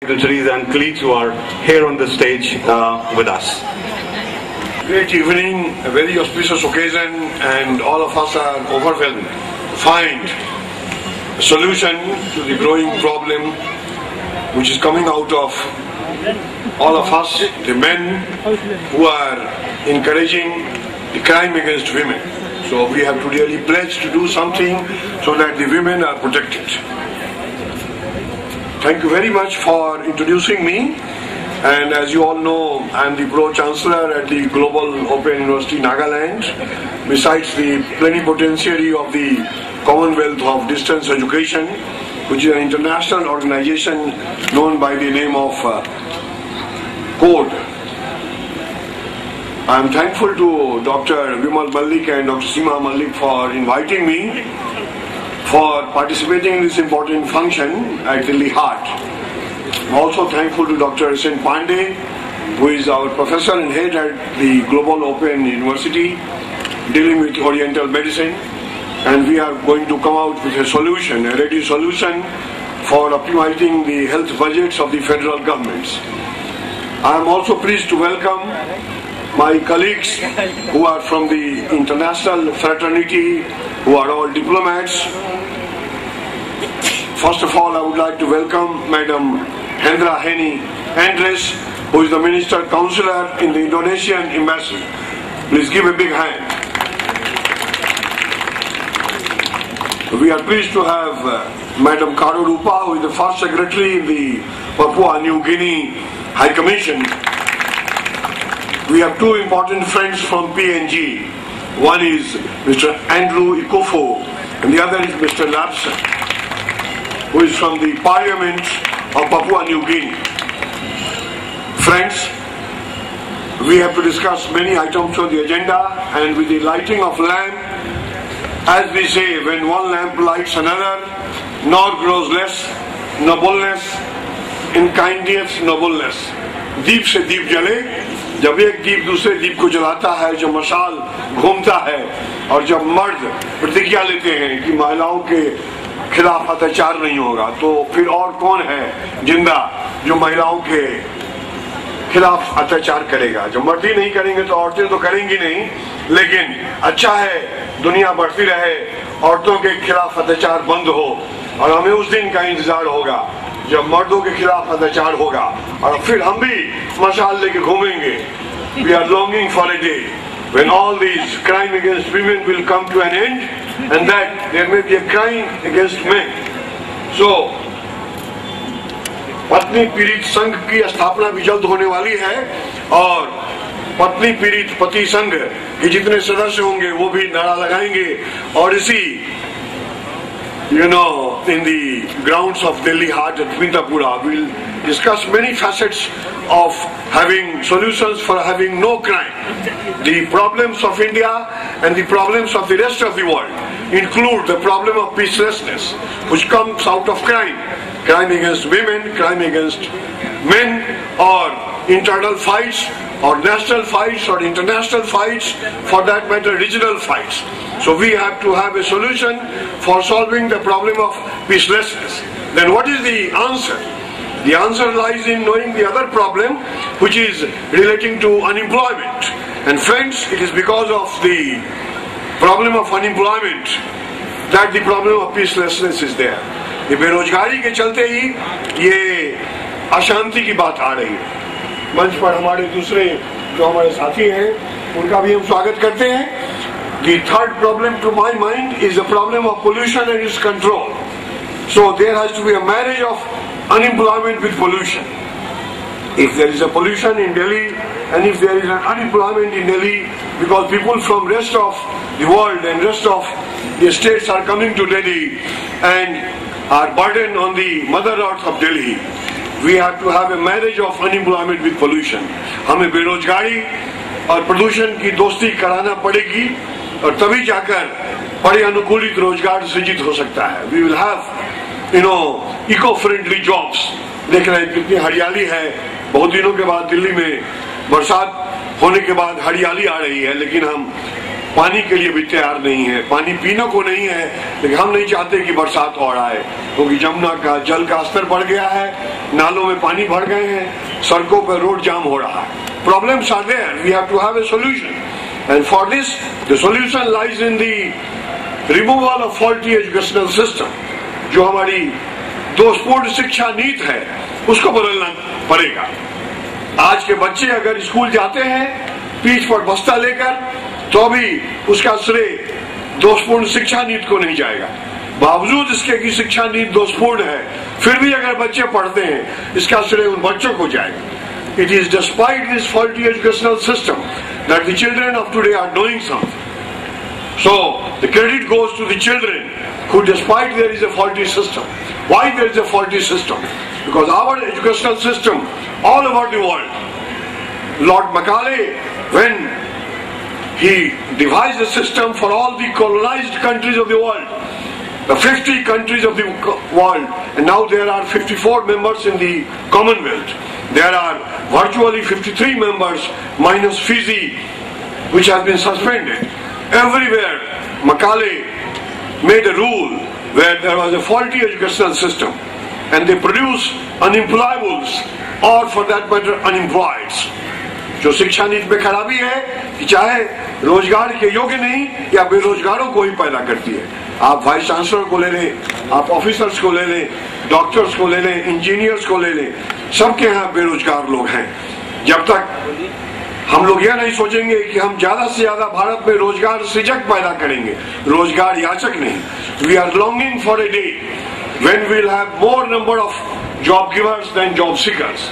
Dignitaries and colleagues who are here on the stage with us. Great evening, a very auspicious occasion, and all of us are overwhelmed to find a solution to the growing problem which is coming out of all of us, the men who are encouraging the crime against women. So we have to really pledge to do something so that the women are protected. Thank you very much for introducing me. And as you all know, I am the Pro-Chancellor at the Global Open University Nagaland, besides the plenipotentiary of the Commonwealth of Distance Education, which is an international organization known by the name of CODE. I am thankful to Dr. Vimal Malik and Dr. Seema Malik for inviting me for participating in this important function at Delhi Heart. I am also thankful to Dr. S.N. Pandey, who is our professor and head at the Global Open University, dealing with Oriental medicine, and we are going to come out with a solution, a ready solution for optimizing the health budgets of the federal governments. I am also pleased to welcome my colleagues who are from the international fraternity, who are all diplomats. First of all, I would like to welcome Madam Hendra Heni Andres, who is the Minister Counselor in the Indonesian Embassy. Please give a big hand. We are pleased to have Madam Karo Rupa, who is the first secretary in the Papua New Guinea High Commission. We have two important friends from PNG. One is Mr. Andrew Ikofo, and the other is Mr. Lapson, who is from the Parliament of Papua New Guinea. Friends, we have to discuss many items on the agenda, and with the lighting of lamp, as we say, when one lamp lights another, nor grows less nobleness, in kindness nobleness. दीप से दीप जले, जब एक दीप दूसरे दीप को जलाता है, जब मशाल घूमता है, और जब मर्द प्रतिज्ञा लेते हैं कि महिलाओं के खिलाफ अत्याचार नहीं होगा, तो फिर और कौन है जिंदा जो महिलाओं के खिलाफ अत्याचार करेगा? जब मर्द ही नहीं करेंगे तो औरतें तो करेंगी नहीं, लेकिन अच्छा है दुनिया बढ़ती रहे, औरतों के खिलाफ अत्याचार बंद हो, और हमें उस दिन का इंतजार होगा जब मर्दों के खिलाफ अत्याचार होगा, और फिर हम भी मशाल लेके घूमेंगे. We are longing for a day when all these crime against women will come to an end, and that there may be a crime against men. So, पत्नी पीड़ित संघ की स्थापना भी जल्द होने वाली है, और पत्नी पीड़ित पति संघ के जितने सदस्य होंगे वो भी नारा लगाएंगे, और इसी in the grounds of Delhi Heart at Mintapura, we'll discuss many facets of having solutions for having no crime. The problems of India and the problems of the rest of the world include the problem of peacelessness, which comes out of crime. Crime against women, crime against men, or internal fights, or national fights, or international fights, for that matter regional fights. So we have to have a solution for solving the problem of peacelessness. Then what is the answer? The answer lies in knowing the other problem, which is relating to unemployment. And friends, it is because of the problem of unemployment that the problem of peacelessness is there. ये बेरोजगारी के चलते ही ये अशांति की बात आ रही है. मंच पर हमारे दूसरे जो हमारे साथी हैं उनका भी हम स्वागत करते हैं. The third problem to my mind is the problem of pollution and its control. So there has to be a marriage of unemployment with pollution. If there is a pollution in Delhi, and if there is an unemployment in Delhi, because people from rest of the world and rest of the states are coming to Delhi and are burdened on the mother earth of Delhi, we have to have a marriage of unemployment with pollution. हमें बेरोजगारी और प्रदूषण की दोस्ती कराना पड़ेगी, और तभी जाकर बड़े अनुकूलित रोजगार सृजित हो सकता है. We will have eco-friendly jobs. देख रहे हैं कितनी हरियाली है. बहुत दिनों के बाद दिल्ली में बरसात होने के बाद हरियाली आ रही है, लेकिन हम पानी के लिए भी तैयार नहीं है, पानी पीने को नहीं है, लेकिन हम नहीं चाहते कि बरसात और आए, क्योंकि जमुना का जल का स्तर बढ़ गया है, नालों में पानी भर गए हैं, सड़कों पर रोड जाम हो रहा है. Problems are there. We have to have a solution, and for this, the solution lies in the removal of faulty educational system. जो हमारी दोषपूर्ण शिक्षा नीति है, उसको बदलना पड़ेगा. आज के बच्चे अगर स्कूल जाते हैं पीठ पर बस्ता लेकर, तो भी उसका श्रेय दोषपूर्ण शिक्षा नीति को नहीं जाएगा. बावजूद इसके कि शिक्षा नीति दोषपूर्ण है, फिर भी अगर बच्चे पढ़ते हैं, इसका श्रेय उन बच्चों को जाएगा. It is despite this faulty educational system that the children of today are doing something. So the credit goes to the children who, despite there is a faulty system. Why there is a faulty system? Because our educational system all over the world, Lord Macaulay, when he devised a system for all the colonized countries of the world, the 50 countries of the world, and now there are 54 members in the Commonwealth. There are virtually 53 members minus Fiji, which has been suspended. Everywhere Macaulay made a rule where there was a faulty educational system, and they produce unemployables, or for that matter unemployeds. जो शिक्षा नीति में खराबी है कि चाहे रोजगार के योग्य नहीं या बेरोजगारों को ही पैदा करती है. आप वाइस चांसलर को ले लें, आप ऑफिसर्स को ले लें, डॉक्टर्स को ले लें, इंजीनियर्स को ले लें, सबके यहाँ बेरोजगार लोग हैं. जब तक हम लोग यह नहीं सोचेंगे कि हम ज्यादा से ज्यादा भारत में रोजगार सृजक पैदा करेंगे, रोजगार याचक नहीं. We are longing for a day when we will have more number of job givers than job seekers.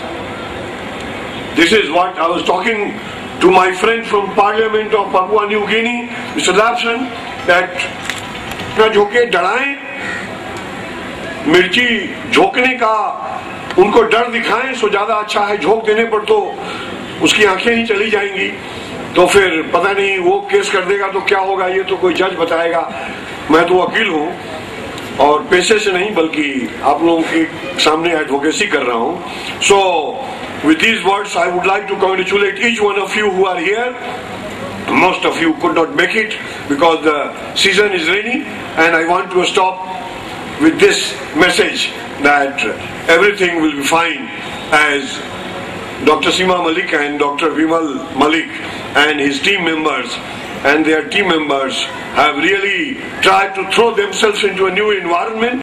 This is what I was talking to my friend from Parliament of Papua New Guinea, Mr. Lapson, that ना झोंके डराएं, मिर्ची झोंकने का उनको डर दिखाएं सो ज्यादा अच्छा है. झोंक देने पर तो उसकी आंखें ही चली जाएंगी, तो फिर पता नहीं वो केस कर देगा तो क्या होगा, ये तो कोई जज बताएगा. मैं तो वकील हूं और पेशे से नहीं बल्कि आप लोगों के सामने एडवोकेसी कर रहा हूं. सो with these words I would like to congratulate each one of you who are here. Most of you could not make it because the season is rainy, and I want to stop with this message that everything will be fine, as Dr. Seema Malik and Dr. Vimal Malik and his team members and their team members have really tried to throw themselves into a new environment.